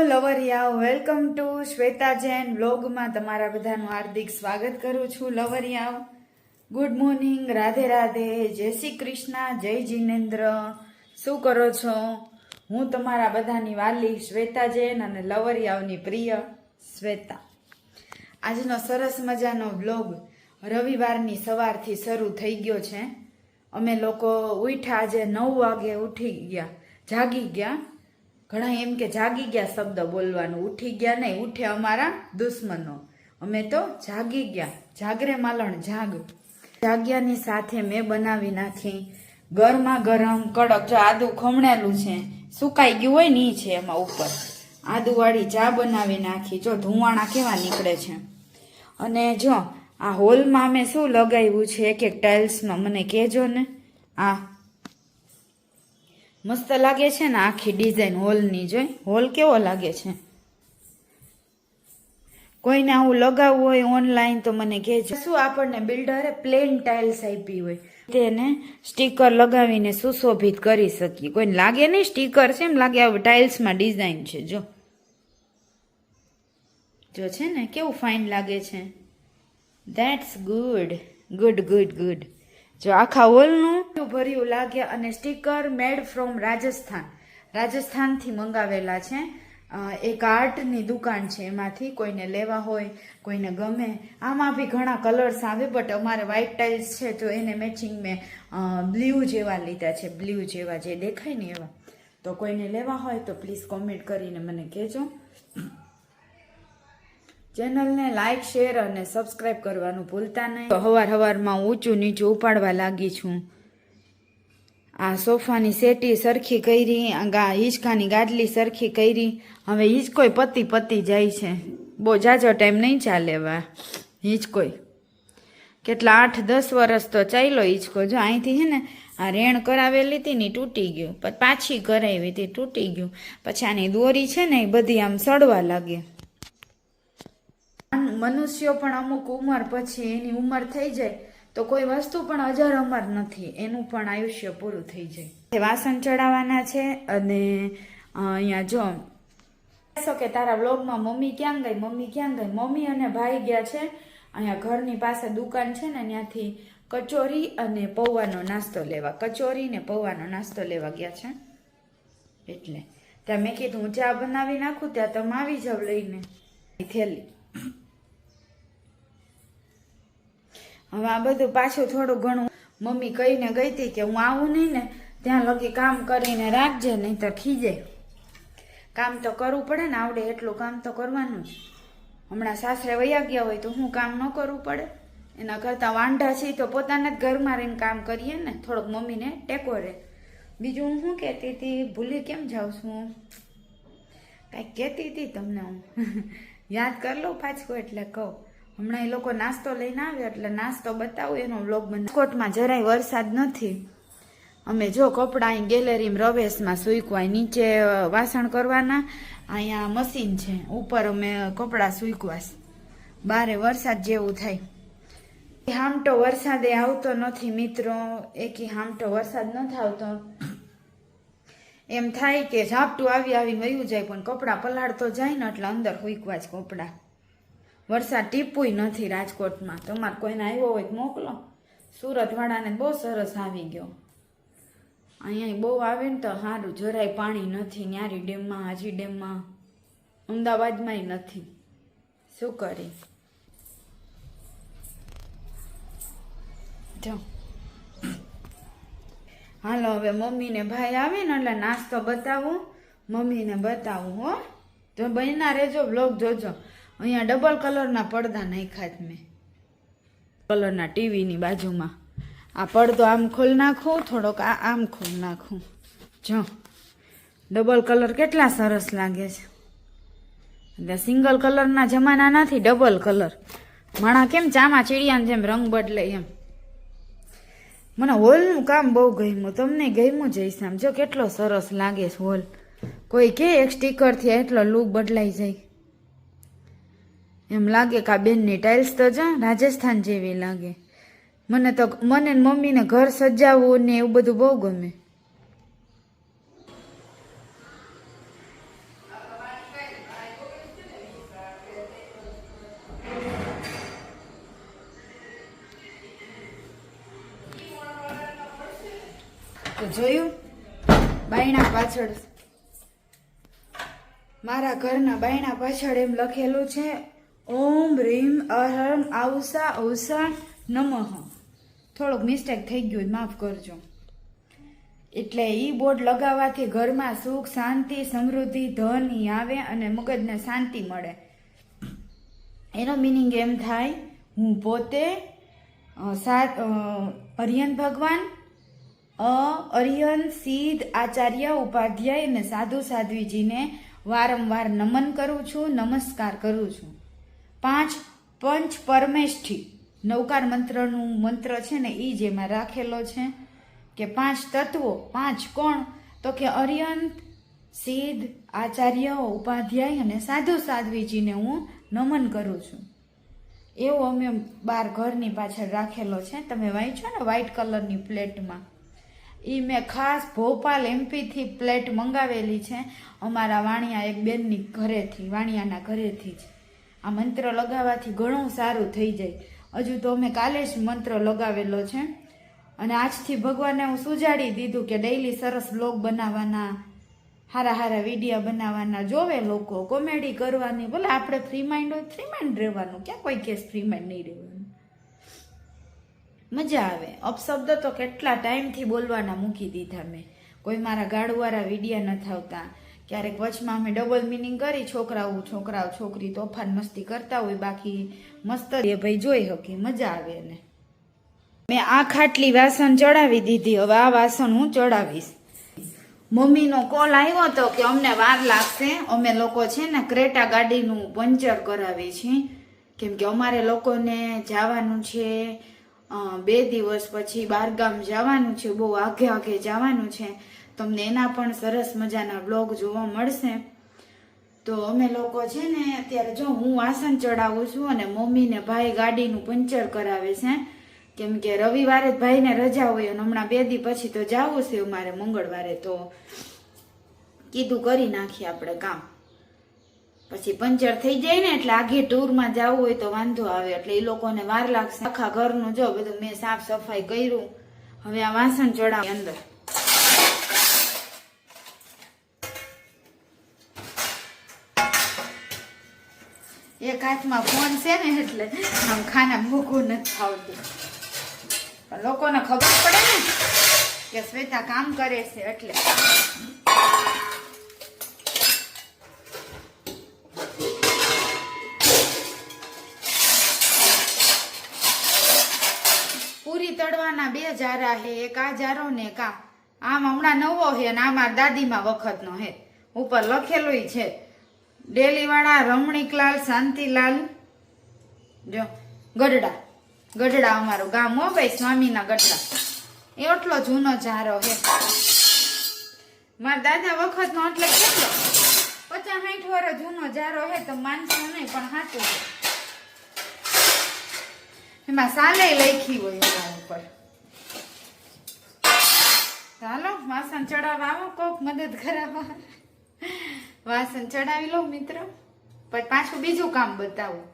લવરિયાઓ, welcome to Shweta Jain વ્લોગમાં તમારા બધાનું હાર્દિક સ્વાગત કરું છું. લવરિયાઓ, ગુડ મોર્નિંગ, રાધે રાધે, જય શ્રી કૃષ્ણ, જય જિનેન્દ્ર. શું કરો છો? હું તમારા બધાની વાલી શ્વેતા જૈન અને લવરિયાઓની પ્રિય શ્વેતા. આજનો સરસ મજાનો વ્લોગ રવિવારની સવારથી શરૂ થઈ ગયો છે. અમે લોકો ઉઠ્યા, આજે 9 વાગે ઉઠી ગયા, જાગી ગયા. ઘણા એમ કે જાગી ગયા શબ્દ બોલવાનું, ઉઠી ગયા નહીં, ઉઠે અમારા દુશ્મનો. અમે તો જાગી ગયા, જાગરે માલણ જાગ. જાગ્યાની સાથે મેં બનાવી નાખી ગરમા ગરમ કડક, જો આદુ ખમણેલું છે, સુકાઈ ગયું હોય ને છે એમાં ઉપર આદુવાળી ચા બનાવી નાખી. જો ધુવાણા કેવા નીકળે છે. અને જો આ હોલમાં અમે શું લગાવ્યું છે એક એક ટાઇલ્સમાં, મને કહેજો ને. આ મસ્ત લાગે છે ને આખી ડિઝાઇન હોલની. જોઈ હોલ કેવો લાગે છે. કોઈને આવું લગાવવું હોય ઓનલાઈન તો મને કહેજો. શું આપણને બિલ્ડરે પ્લેન ટાઇલ્સ આપી હોય તેને સ્ટીકર લગાવીને સુશોભિત કરી શકીએ. કોઈને લાગે નહીં સ્ટીકર છે, એમ લાગે આ ટાઇલ્સમાં ડિઝાઇન છે. જો જો છે ને કેવું ફાઇન લાગે છે. That's good good good good. જો આખા હોલનું ભર્યું લાગે. અને સ્ટીકર મેડ ફ્રોમ રાજસ્થાન, રાજસ્થાનથી મંગાવેલા છે. એક આર્ટની દુકાન છે, એમાંથી કોઈને લેવા હોય, કોઈને ગમે. આમાં બી ઘણા કલર્સ આવે, બટ અમારે વ્હાઇટ ટાઇલ્સ છે તો એને મેચિંગ મેં બ્લુ જેવા લીધા છે, બ્લુ જેવા જે દેખાય ને એવા. તો કોઈને લેવા હોય તો પ્લીઝ કોમેન્ટ કરીને મને કહેજો. ચેનલને લાઇક, શેર અને સબસ્ક્રાઇબ કરવાનું ભૂલતા નહીં. હવારમાં ઊંચું નીચું ઉપાડવા લાગી છું. આ સોફાની સેટી સરખી કરી, હિંચકાની ગાદલી સરખી કરી. હવે હિંચકોય પતી જાય છે. બહુ જાજો ટાઈમ નહીં ચાલેવા હિંચકોય. કેટલા 8-10 વર્ષ તો ચાલ્યો હિંચકો. જો અહીંથી છે ને આ રેણ કરાવેલી હતી ને તૂટી ગયું, પછી પાછી કરાવી હતી તૂટી ગયું. પછી આની દોરી છે ને એ બધી આમ સડવા લાગે. મનુષ્યો પણ અમુક ઉંમર પછી એની ઉંમર થઈ જાય તો કોઈ વસ્તુ પણ અજર અમર નથી, એનું પણ આયુષ્ય પૂરું થઈ જાય. વાસણ ચડાવવાના છે. અને અહીંયા જો કે તારા વ્લોગમાં મમ્મી ક્યાં ગઈ, મમ્મી ક્યાં ગઈ. મમ્મી અને ભાઈ ગયા છે અહીંયા ઘરની પાસે દુકાન છે ને, ત્યાંથી કચોરી અને પૌવાનો નાસ્તો લેવા. કચોરી ને પૌવાનો નાસ્તો લેવા ગયા છે. એટલે ત્યાં મેં કીધું હું ચા બનાવી નાખું, ત્યાં તમે આવી જાવ લઈને થેલી. હવે આ બધું પાછું થોડું ઘણું મમ્મી કહીને ગઈ હતી કે હું આવું નહીં ને ત્યાં લગી કામ કરીને રાખજે, નહીં તો ખીજે. કામ તો કરવું પડે ને, આવડે એટલું કામ તો કરવાનું જ. હમણાં સાસરે વયા ગયા હોય તો હું કામ ન કરવું પડે? એના કરતાં વાંઢા છીએ તો પોતાને જ ઘરમાં રહીને કામ કરીએ ને, થોડોક મમ્મીને ટેકો રહે. બીજું હું શું કહેતી હતી, ભૂલી કેમ જાઉં છું? કાંઈક કહેતી હતી તમને, હું યાદ કરી લઉં પાછું એટલે કહું. હમણાં એ લોકો નાસ્તો લઈને આવ્યો એટલે નાસ્તો બતાવું, એનો વ્લોગ બનાવ. રાજકોટમાં જરાય વરસાદ નથી. અમે જો કપડાં અહીં ગેલેરીમાં રવેશમાં સૂકવાય, નીચે વાસણ કરવાના, અહીંયા મશીન છે, ઉપર અમે કપડાં સૂકવાશ. બારે વરસાદ જેવું થાય. હામટો વરસાદે આવતો નથી મિત્રો, એકી હામટો વરસાદ નથી આવતો. એમ થાય કે ઝાપટું આવીને વયું જાય, પણ કપડાં પલાળતો જાય ને એટલે અંદર સૂકવા જ કપડાં. વરસાદ ટીપુય નથી રાજકોટમાં. તમારે કોઈને આવ્યો હોય તો મોકલો. સુરતવાળાને બહુ સરસ આવી ગયો. અહીંયા બહુ આવે ને તો સારું. જરાય પાણી નથી ન્યારી ડેમમાં, હાજી ડેમમાં, અમદાવાદમાંય નથી. શું કરી? જો હાલો હવે મમ્મીને ભાઈ આવે ને એટલે નાસ્તો બતાવું, મમ્મીને બતાવું હો. તો બહેના રહેજો, બ્લોગ જોજો. અહીંયા ડબલ કલરના પડદા નાખ્યા જ મેં, કલરના ટીવીની બાજુમાં. આ પડદો આમ ખોલ નાખું, થોડોક આમ ખોલ નાખું. જો ડબલ કલર કેટલા સરસ લાગે છે. એટલે સિંગલ કલરના જમાના નથી, ડબલ કલર. માણા કેમ ચામાં ચીડિયાને જેમ રંગ બદલે એમ. મને હોલનું કામ બહુ ગમ્યું. તમને ગમ્યું જઈશ? આમ જો કેટલો સરસ લાગે છે હોલ. કોઈ કે એક સ્ટીકરથી એટલો લુક બદલાઈ જાય. એમ લાગે કે આ બેનની ટાઇલ્સ તો જો રાજસ્થાન જેવી લાગે. મને ને મમ્મીને ઘર સજાવવું ને એવું બધું બહુ ગમે. જોયું બાયણા પાછળ, મારા ઘરના બાયણા પાછળ એમ લખેલું છે ઓમ રીમ અહમ આવસા ઔસા નમઃ. થોડોક મિસ્ટેક થઈ ગયું, માફ કરજો. એટલે ઈ બોર્ડ લગાવવાથી ઘરમાં સુખ, શાંતિ, સમૃદ્ધિ, ધન આવે અને મગજને શાંતિ મળે. એનો મિનિંગ એમ થાય, હું પોતે અરિયન ભગવાન, અરિયન સિદ્ધ આચાર્ય ઉપાધ્યાય અને સાધુ સાધ્વીજીને વારંવાર નમન કરું છું, નમસ્કાર કરું છું. 5 પંચ પરમેષ્ઠી નવકાર મંત્રનું મંત્ર છે ને એ જેમાં રાખેલો છે કે 5 તત્વો. 5 કોણ? તો કે અરિયંત, સિદ્ધ, આચાર્ય, ઉપાધ્યાય અને સાધુ સાધ્વીજીને હું નમન કરું છું. એવો અમે બાર ઘરની પાછળ રાખેલો છે. તમે વાંચો ને વ્હાઈટ કલરની પ્લેટમાં, એ મેં ખાસ ભોપાલ એમપીથી પ્લેટ મંગાવેલી છે અમારા વાણિયા એક બેનની ઘરેથી, વાણિયાના ઘરેથી જ. આ મંત્ર લગાવવાથી ઘણું સારું થઈ જાય. હજુ તો અમે કાલે જ મંત્ર લગાવેલો છે અને આજથી ભગવાનને હું સુજાડી દીધું કે ડેઈલી સરસ બ્લોગ બનાવવાના, હારા હારા વિડીયો બનાવવાના, જોવે લોકો, કોમેડી કરવાની. ભલે આપણે ફ્રી માઇન્ડ હોય, ફ્રી માઇન્ડ રહેવાનું, ક્યાં કોઈ કેસ ફ્રી માઇન્ડ નહીં રહેવાનું, મજા આવે. અપશબ્દ તો કેટલા ટાઈમથી બોલવાના મૂકી દીધા મેં. કોઈ મારા ગાળુવાળા વિડીયા નથી આવતા. ક્યારેક વચમાં અમે ડબલ મિનિંગ કરી, છોકરાઓ છોકરી તોફાન મસ્તી કરતા હોય, બાકી મસ્ત એ ભાઈ જોઈ શકી, મજા આવે. એને મેં આ ખાટલી વાસણ ચડાવી દીધી, હવે આ વાસણ હું ચડાવીશ. મમ્મીનો કોલ આવ્યો હતો કે અમને વાર લાગશે, અમે લોકો છે ને ક્રેટા ગાડીનું પંચર કરાવી છીએ, કેમ કે અમારે લોકોને જવાનું છે 2 દિવસ પછી બહારગામ જવાનું છે, બહુ આગે જવાનું છે. તમને એના પણ સરસ મજાના બ્લોગ જોવા મળશે. તો અમે લોકો છે ને અત્યારે જો હું વાસણ ચડાવું છું અને મમ્મી ને ભાઈ ગાડીનું પંચર કરાવે છે, કેમ કે રવિવારે જ ભાઈને રજા હોય અને હમણાં 2 દી પછી તો જવું છે અમારે મંગળવારે. તો કીધું કરી નાખીએ આપણે કામ, પછી પંચર થઈ જાય ને એટલે આગે ટૂરમાં જવું હોય તો વાંધો આવે, એટલે એ લોકોને વાર લાગશે. આખા ઘરનું જો બધું મેં સાફ સફાઈ કર્યું. હવે આ વાસણ ચડાવી અંદર. એક હાથમાં ફોન છે ને એટલે આમ ખાના મૂકવું નથી આવતું, પણ લોકોને ખબર પડે ને કે શ્વેતા કામ કરે છે એટલે. પૂરી તળવાના 2 જારા હે, એક આ જારો ને એક આમ હમણાં નવો હે અને આ મારા દાદીમાં વખતનો હે. ઉપર લખેલું છે ડેલી વાળા રમણીકલાલ શાંતિલાલ જો ગઢડા અમારું ગામ હો ભાઈ, સ્વામીના ગઢડા. એટલો જૂનો જારો હે મારા દાદા વખતનો, એટલે કેટલો 50-60 વર્ષ જૂનો જારો હે. તો માનશો નહીં પણ સાચું છે. એમાં સાલે લખી હોય એના ઉપર. ચાલો વાસણ ચડાવવા આવો, કોક મદદ કરાવવા. વાસણ ચડાવી લો મિત્રો, પછી પાછું બીજું કામ બતાવું.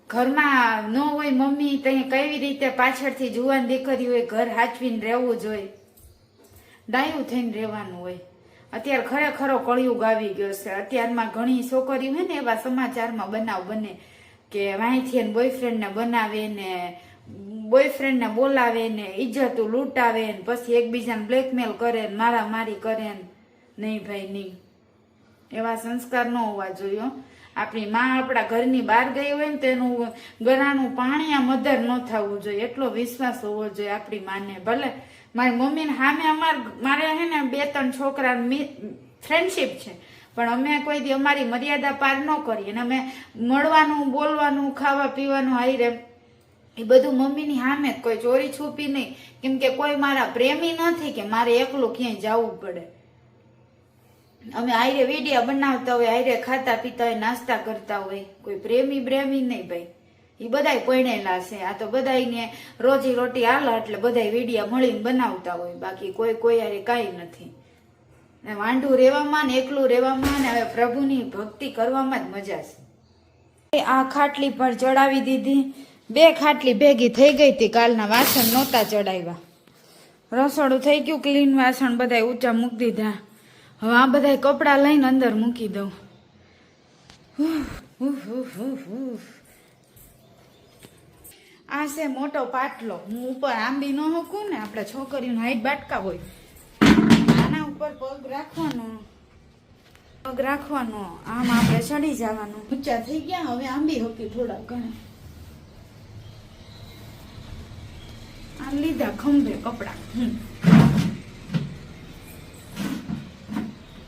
ઘરમાં ન હોય મમ્મી તો કેવી રીતે પાછળથી જુવાન દીકરી હોય, ઘર હાચવીને રહેવું જોઈએ, ડાયું થઈને રહેવાનું હોય. અત્યારે ખરેખરો કળિયુગ આવી ગયો છે. અત્યારમાં ઘણી છોકરીઓ હોય ને એવા સમાચારમાં બનાવ બને કે વાંહીથી બોયફ્રેન્ડને બનાવે ને બોયફ્રેન્ડને બોલાવે ને ઇજ્જતું લૂંટાવે ને પછી એકબીજાને બ્લેકમેલ કરે ને મારામારી કરે ને. નહીં ભાઈ નહીં, એવા સંસ્કાર ન હોવા જોઈએ. આપણી માં આપણા ઘરની બહાર ગઈ હોય ને તેનું ગરાનું પાણી આ મધર ન થવું જોઈએ, એટલો વિશ્વાસ હોવો જોઈએ આપણી માને. ભલે મારી મમ્મીને સામે મારે હે ને 2-3 છોકરા ફ્રેન્ડશીપ છે, પણ અમે કોઈ દી અમારી મર્યાદા પાર ન કરીએ. અને અમે મળવાનું, બોલવાનું, ખાવા પીવાનું હારે એ બધું મમ્મીની સામે જ, કોઈ ચોરી છુપી નહીં. કેમ કે કોઈ મારા પ્રેમી નથી કે મારે એકલું ક્યાંય જવું પડે. અમે આયરે વિડીયા બનાવતા હોય, આયરે ખાતા પીતા હોય, નાસ્તા કરતા હોય. કોઈ પ્રેમી નહીં ભાઈ, એ બધાય પરણેલા છે. આ તો બધાને રોજી રોટી હાલે એટલે બધાય વિડીયા મળીને બનાવતા હોય, બાકી કોઈ યારે કાંઈ નથી. ને વાંઢું રહેવામાં ને એકલું રહેવામાં ને હવે પ્રભુની ભક્તિ કરવામાં જ મજા છે. આ ખાટલી પર ચડાવી દીધી. 2 ખાટલી ભેગી થઈ ગઈ હતી, કાલના વાસણ નહોતા ચડાવ્યા. રસોડું થઈ ગયું ક્લીન, વાસણ બધા ઊંચા મૂકી દીધા. હવે આ બધા કપડાં લઈને અંદર મૂકી દઉં. આ છે મોટો પાટલો. હું ઉપર આંબી ન મૂકું ને, આપણે છોકરીઓનું હાઈટ બાટકા હોય, આના ઉપર પગ રાખવાનો, આમ આપણે ચડી જવાનું. ઊંચા થઈ ગયા, હવે આંબી હોકી થોડા ઘણા. આ લીધા ખંભે કપડા.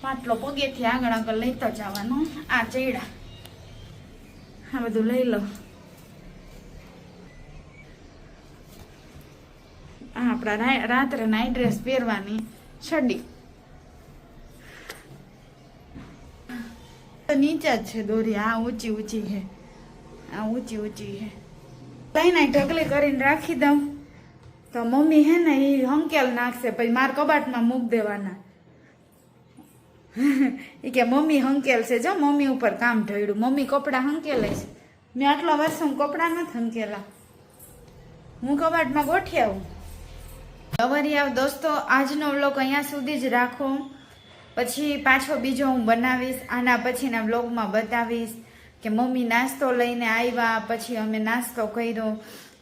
પાટલો પગેથી આગળ લઈતો જવાનો. આ ચૈડા આ બધું લઈ લો. આપણા રાત્રે નાઈટ ડ્રેસ પહેરવાની છડી નીચે જ છે દોરી. આ ઊંચી છે, આ ઊંચી છે. કઈ ના ઢગલી કરીને રાખી દઉં તો મમ્મી હે ને એ હંકેલ નાખશે, પછી મારા કબાટમાં મૂક દેવાના. એ કે મમ્મી હંકેલ છે, જો મમ્મી ઉપર કામ ઢળ્યું. મમ્મી કપડાં હંકેલે છે. મેં આટલા વર્ષો કપડાં નથી હંકેલા, હું કબાટમાં ગોઠી આવું. લવરિયા દોસ્તો, આજનો વ્લોગ અહીંયા સુધી જ રાખો. પછી પાછો બીજો હું બનાવીશ. આના પછીના વ્લોગમાં બતાવીશ કે મમ્મી નાસ્તો લઈને આવ્યા, પછી અમે નાસ્તો કર્યો.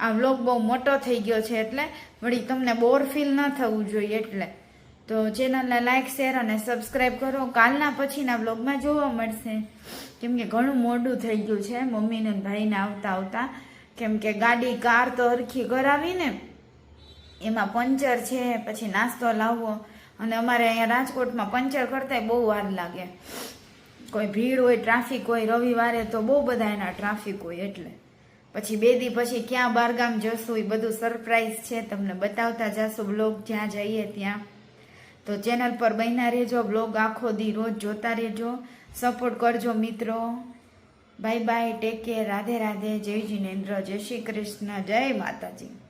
આ વ્લોગ બહુ મોટો થઈ ગયો છે, એટલે વળી તમને બોર ફીલ ન થવું જોઈએ. એટલે તો ચેનલને લાઈક, શેર અને સબસ્ક્રાઈબ કરો. કાલના પછીના વ્લોગમાં જોવા મળશે, કેમ કે ઘણું મોડું થઈ ગયું છે મમ્મીને ભાઈને આવતા. કેમ કે ગાડી કાર તો હરખી કરાવીને એમાં પંચર છે, પછી નાસ્તો લાવવો. અને અમારે અહીંયા રાજકોટમાં પંચર કરતા બહુ વાર લાગે. કોઈ ભીડ હોય, ટ્રાફિક હોય, રવિવારે તો બહુ બધા એના ટ્રાફિક હોય. એટલે પછી 2 દી પછી ક્યાં બહારગામ જશું એ બધું સરપ્રાઈઝ છે, તમને બતાવતા જશું બ્લોગ જ્યાં જઈએ ત્યાં. તો ચેનલ પર બન્યા રહેજો, બ્લોગ આખો દી રોજ જોતા રહેજો, સપોર્ટ કરજો મિત્રો. Bye bye, take care, Radhe Radhe, જય જીનેન્દ્ર, જય શ્રી કૃષ્ણ, જય માતાજી.